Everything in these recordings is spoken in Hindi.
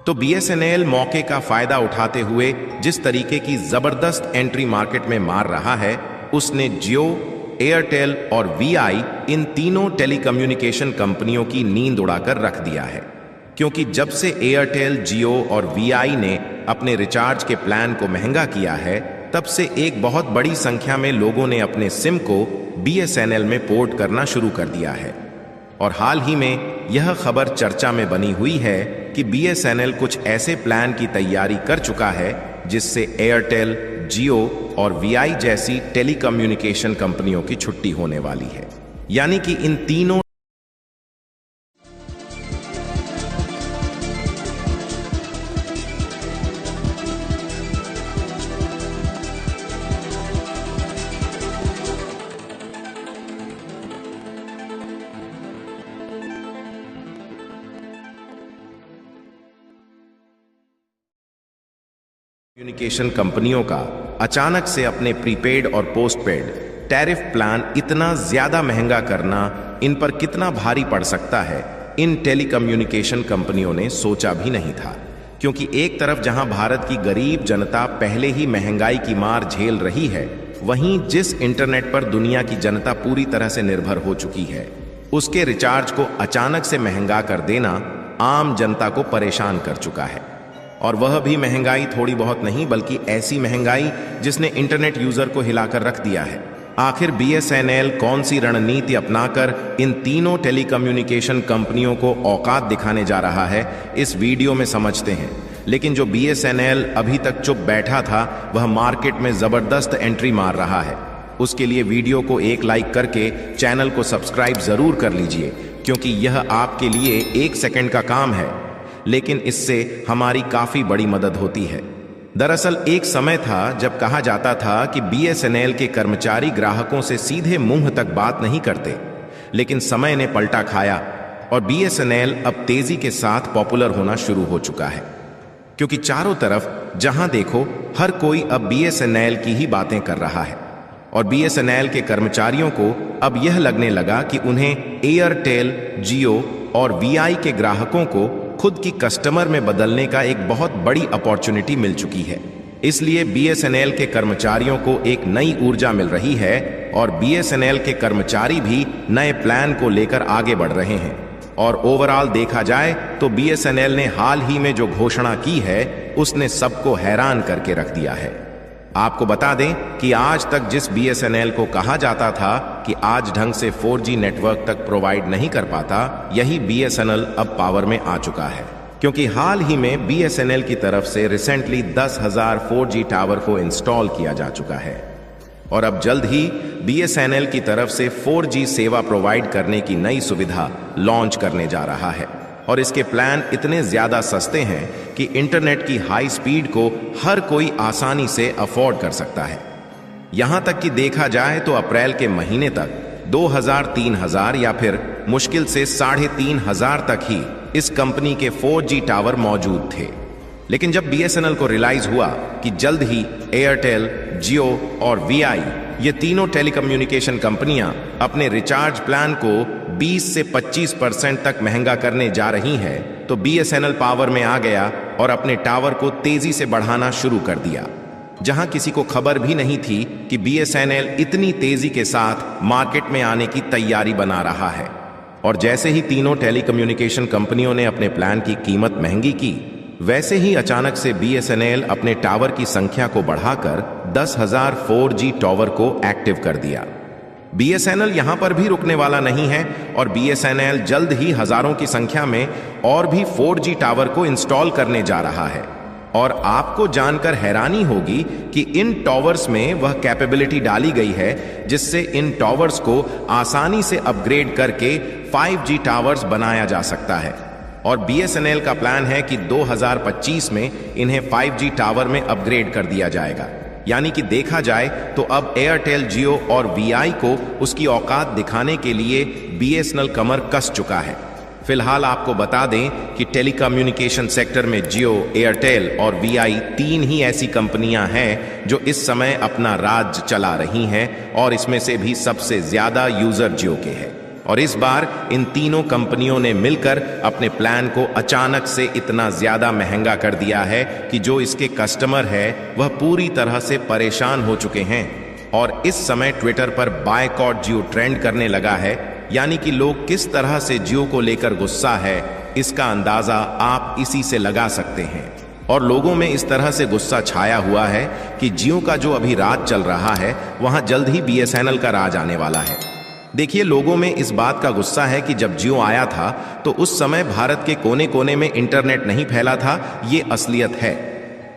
तो बीएसएनएल मौके का फायदा उठाते हुए जिस तरीके की जबरदस्त एंट्री मार्केट में मार रहा है, उसने जियो, एयरटेल और वीआई इन तीनों टेलीकम्युनिकेशन कंपनियों की नींद उड़ाकर रख दिया है। क्योंकि जब से एयरटेल, जियो और वीआई ने अपने रिचार्ज के प्लान को महंगा किया है, तब से एक बहुत बड़ी संख्या में लोगों ने अपने सिम को बीएसएनएल में पोर्ट करना शुरू कर दिया है। और हाल ही में यह खबर चर्चा में बनी हुई है कि बीएसएनएल कुछ ऐसे प्लान की तैयारी कर चुका है जिससे एयरटेल, जियो और वीआई जैसी टेलीकम्युनिकेशन कंपनियों की छुट्टी होने वाली है। यानी कि इन तीनों कम्युनिकेशन कंपनियों का अचानक से अपने प्रीपेड और पोस्टपेड टैरिफ प्लान इतना ज्यादा महंगा करना इन पर कितना भारी पड़ सकता है, इन टेलीकम्युनिकेशन कंपनियों ने सोचा भी नहीं था। क्योंकि एक तरफ जहां भारत की गरीब जनता पहले ही महंगाई की मार झेल रही है, वहीं जिस इंटरनेट पर दुनिया की जनता पूरी तरह से निर्भर हो चुकी है, उसके रिचार्ज को अचानक से महंगा कर देना आम जनता को परेशान कर चुका है। और वह भी महंगाई थोड़ी बहुत नहीं, बल्कि ऐसी महंगाई जिसने इंटरनेट यूजर को हिलाकर रख दिया है। आखिर बीएसएनएल कौन सी रणनीति अपनाकर इन तीनों टेलीकम्युनिकेशन कंपनियों को औकात दिखाने जा रहा है, इस वीडियो में समझते हैं। लेकिन जो बीएसएनएल अभी तक चुप बैठा था, वह मार्केट में जबरदस्त एंट्री मार रहा है। उसके लिए वीडियो को एक लाइक करके चैनल को सब्सक्राइब जरूर कर लीजिए, क्योंकि यह आपके लिए 1 सेकंड का काम है, लेकिन इससे हमारी काफी बड़ी मदद होती है। दरअसल एक समय था जब कहा जाता था कि बीएसएनएल के कर्मचारी ग्राहकों से सीधे मुंह तक बात नहीं करते, लेकिन समय ने पलटा खाया और बीएसएनएल अब तेजी के साथ पॉपुलर होना शुरू हो चुका है। क्योंकि चारों तरफ जहां देखो हर कोई अब बीएसएनएल की ही बातें कर रहा है। और बीएसएनएल के कर्मचारियों को अब यह लगने लगा कि उन्हें एयरटेल, जियो और वीआई के ग्राहकों को खुद की कस्टमर में बदलने का एक बहुत बड़ी अपॉर्चुनिटी मिल चुकी है। इसलिए बीएसएनएल के कर्मचारियों को एक नई ऊर्जा मिल रही है और बीएसएनएल के कर्मचारी भी नए प्लान को लेकर आगे बढ़ रहे हैं। और ओवरऑल देखा जाए तो बीएसएनएल ने हाल ही में जो घोषणा की है, उसने सबको हैरान करके रख दिया है। आपको बता दें कि आज तक जिस बीएसएनएल को कहा जाता था कि आज ढंग से 4G नेटवर्क तक प्रोवाइड नहीं कर पाता, यही बीएसएनएल अब पावर में आ चुका है। क्योंकि हाल ही में बीएसएनएल की तरफ से रिसेंटली 10,000 4G टावर को इंस्टॉल किया जा चुका है। और अब जल्द ही बीएसएनएल की तरफ से 4G सेवा प्रोवाइड करने की नई सुविधा लॉन्च करने जा रहा है। और इसके प्लान इतने ज्यादा सस्ते हैं कि इंटरनेट की हाई स्पीड को हर कोई आसानी से अफोर्ड कर सकता है। यहां तक कि देखा जाए तो अप्रैल के महीने तक 2000, 3000 या फिर मुश्किल से 3500 तक ही इस कंपनी के 4G टावर मौजूद थे। लेकिन जब बीएसएनएल को रियलाइज हुआ कि जल्द ही एयरटेल, जियो और वीआई, ये तीनों टेलीकम्युनिकेशन कंपनियां अपने रिचार्ज प्लान को 20 से 25% तक महंगा करने जा रही हैं, तो बीएसएनएल पावर में आ गया और अपने टावर को तेजी से बढ़ाना शुरू कर दिया। जहां किसी को खबर भी नहीं थी कि बीएसएनएल इतनी तेजी के साथ मार्केट में आने की तैयारी बना रहा है। और जैसे ही तीनों टेलीकम्युनिकेशन कंपनियों ने अपने प्लान की कीमत महंगी की, वैसे ही अचानक से बीएसएनएल अपने टावर की संख्या को बढ़ाकर 10,000 4G टावर को एक्टिव कर दिया। बीएसएनएल यहां पर भी रुकने वाला नहीं है और बीएसएनएल जल्द ही हजारों की संख्या में और भी 4G टावर को इंस्टॉल करने जा रहा है। और आपको जानकर हैरानी होगी कि इन टावर्स में वह कैपेबिलिटी डाली गई है जिससे इन टावर्स को आसानी से अपग्रेड करके 5G टावर्स बनाया जा सकता है। और बीएसएनएल का प्लान है कि 2025 में इन्हें 5G टावर में अपग्रेड कर दिया जाएगा। यानी कि देखा जाए तो अब एयरटेल, जियो और वीआई को उसकी औकात दिखाने के लिए बीएसएनएल कमर कस चुका है। फिलहाल आपको बता दें कि टेलीकम्युनिकेशन सेक्टर में जियो, एयरटेल और वीआई 3 ही ऐसी कंपनियां हैं जो इस समय अपना राज चला रही हैं और इसमें से भी सबसे ज्यादा यूजर जियो के हैं। और इस बार इन तीनों कंपनियों ने मिलकर अपने प्लान को अचानक से इतना ज्यादा महंगा कर दिया है कि जो इसके कस्टमर है वह पूरी तरह से परेशान हो चुके हैं। और इस समय ट्विटर पर बायकॉट जियो ट्रेंड करने लगा है, यानी कि लोग किस तरह से जियो को लेकर गुस्सा है इसका अंदाजा आप इसी से लगा सकते हैं। और लोगों में इस तरह से गुस्सा छाया हुआ है कि जियो का जो अभी राज चल रहा है वहां जल्द ही बीएसएनएल का राज आने वाला है। देखिए, लोगों में इस बात का गुस्सा है कि जब जियो आया था तो उस समय भारत के कोने कोने में इंटरनेट नहीं फैला था, ये असलियत है।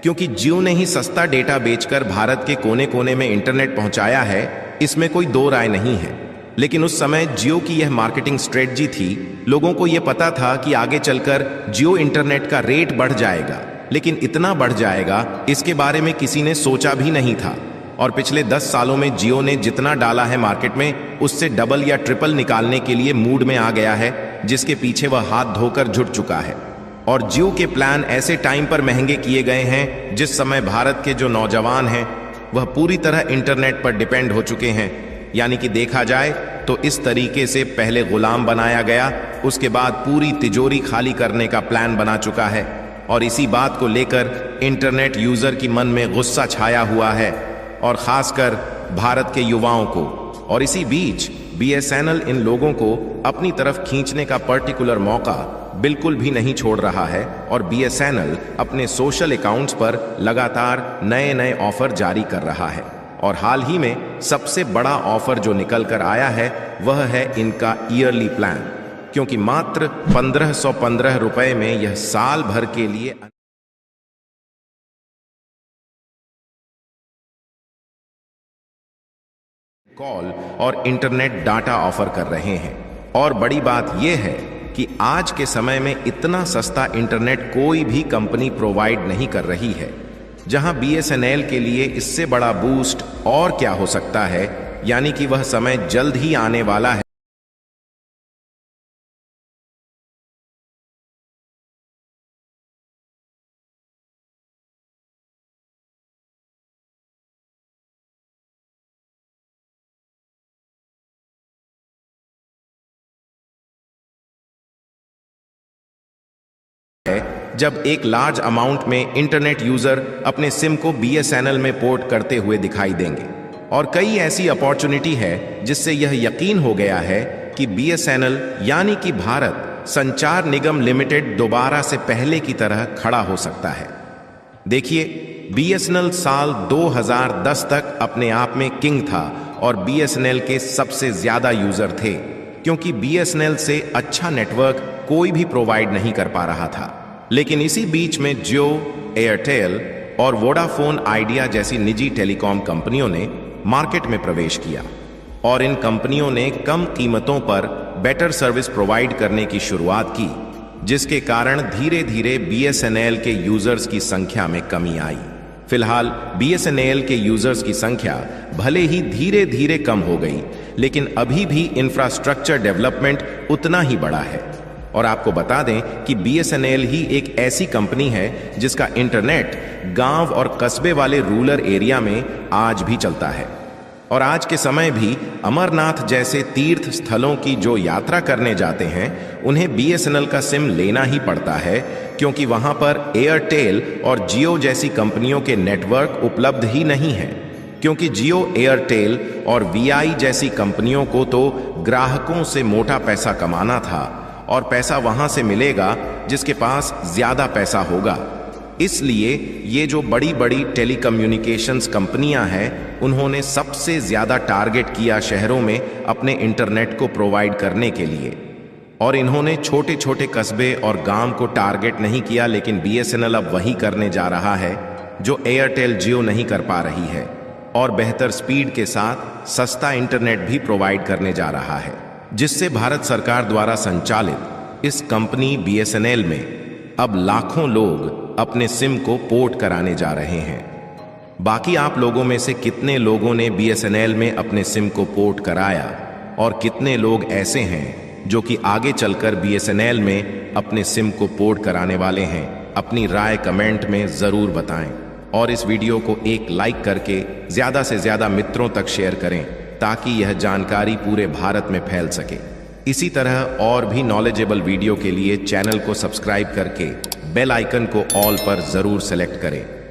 क्योंकि जियो ने ही सस्ता डेटा बेचकर भारत के कोने कोने में इंटरनेट पहुंचाया है, इसमें कोई दो राय नहीं है। लेकिन उस समय जियो की यह मार्केटिंग स्ट्रेटजी थी। लोगों को यह पता था कि आगे चलकर जियो इंटरनेट का रेट बढ़ जाएगा, लेकिन इतना बढ़ जाएगा इसके बारे में किसी ने सोचा भी नहीं था। और पिछले 10 सालों में जियो ने जितना डाला है मार्केट में उससे डबल या ट्रिपल निकालने के लिए मूड में आ गया है, जिसके पीछे वह हाथ धोकर जुट चुका है। और जियो के प्लान ऐसे टाइम पर महंगे किए गए हैं जिस समय भारत के जो नौजवान हैं वह पूरी तरह इंटरनेट पर डिपेंड हो चुके हैं। यानी कि देखा जाए तो इस तरीके से पहले गुलाम बनाया गया, उसके बाद पूरी तिजोरी खाली करने का प्लान बना चुका है। और इसी बात को लेकर इंटरनेट यूजर की मन में गुस्सा छाया हुआ है, और खासकर भारत के युवाओं को। और इसी बीच बीएसएनएल इन लोगों को अपनी तरफ खींचने का पर्टिकुलर मौका बिल्कुल भी नहीं छोड़ रहा है। और बीएसएनएल अपने सोशल अकाउंट्स पर लगातार नए नए ऑफर जारी कर रहा है। और हाल ही में सबसे बड़ा ऑफर जो निकल कर आया है वह है इनका ईयरली प्लान, क्योंकि मात्र 1515 रुपए में यह साल भर के लिए कॉल और इंटरनेट डाटा ऑफर कर रहे हैं। और बड़ी बात यह है कि आज के समय में इतना सस्ता इंटरनेट कोई भी कंपनी प्रोवाइड नहीं कर रही है, जहां बीएसएनएल के लिए इससे बड़ा बूस्ट और क्या हो सकता है। यानी कि वह समय जल्द ही आने वाला है जब एक लार्ज अमाउंट में इंटरनेट यूजर अपने सिम को बीएसएनएल में पोर्ट करते हुए दिखाई देंगे। और कई ऐसी अपॉर्चुनिटी है जिससे यह यकीन हो गया है कि बीएसएनएल यानी कि भारत संचार निगम लिमिटेड दोबारा से पहले की तरह खड़ा हो सकता है। देखिए, बीएसएनएल साल 2010 तक अपने आप में किंग था और बीएसएनएल के सबसे ज्यादा यूजर थे, क्योंकि बीएसएनएल से अच्छा नेटवर्क कोई भी प्रोवाइड नहीं कर पा रहा था। लेकिन इसी बीच में जियो, एयरटेल और वोडाफोन आइडिया जैसी निजी टेलीकॉम कंपनियों ने मार्केट में प्रवेश किया, और इन कंपनियों ने कम कीमतों पर बेटर सर्विस प्रोवाइड करने की शुरुआत की, जिसके कारण धीरे धीरे बीएसएनएल के यूजर्स की संख्या में कमी आई। फिलहाल बीएसएनएल के यूजर्स की संख्या भले ही धीरे धीरे कम हो गई, लेकिन अभी भी इंफ्रास्ट्रक्चर डेवलपमेंट उतना ही बड़ा है। और आपको बता दें कि बीएसएनएल ही एक ऐसी कंपनी है जिसका इंटरनेट गांव और कस्बे वाले रूरल एरिया में आज भी चलता है। और आज के समय भी अमरनाथ जैसे तीर्थ स्थलों की जो यात्रा करने जाते हैं उन्हें बीएसएनएल का सिम लेना ही पड़ता है, क्योंकि वहां पर एयरटेल और जियो जैसी कंपनियों के नेटवर्क उपलब्ध ही नहीं है। क्योंकि जियो, एयरटेल और वीआई जैसी कंपनियों को तो ग्राहकों से मोटा पैसा कमाना था, और पैसा वहां से मिलेगा जिसके पास ज्यादा पैसा होगा। इसलिए ये जो बड़ी बड़ी टेलीकम्युनिकेशंस कंपनियां हैं उन्होंने सबसे ज्यादा टारगेट किया शहरों में अपने इंटरनेट को प्रोवाइड करने के लिए। और इन्होंने छोटे छोटे कस्बे और गांव को टारगेट नहीं किया, लेकिन बीएसएनएल अब वही करने जा रहा है जो एयरटेल, जियो नहीं कर पा रही है, और बेहतर स्पीड के साथ सस्ता इंटरनेट भी प्रोवाइड करने जा रहा है, जिससे भारत सरकार द्वारा संचालित इस कंपनी बीएसएनएल में अब लाखों लोग अपने सिम को पोर्ट कराने जा रहे हैं। बाकी आप लोगों में से कितने लोगों ने बीएसएनएल में अपने सिम को पोर्ट कराया, और कितने लोग ऐसे हैं जो कि आगे चलकर बीएसएनएल में अपने सिम को पोर्ट कराने वाले हैं? अपनी राय कमेंट में जरूर बताएं, और इस वीडियो को एक लाइक करके ज्यादा से ज्यादा मित्रों तक शेयर करें ताकि यह जानकारी पूरे भारत में फैल सके। इसी तरह और भी नॉलेजेबल वीडियो के लिए चैनल को सब्सक्राइब करके बेल आइकन को ऑल पर जरूर सेलेक्ट करें।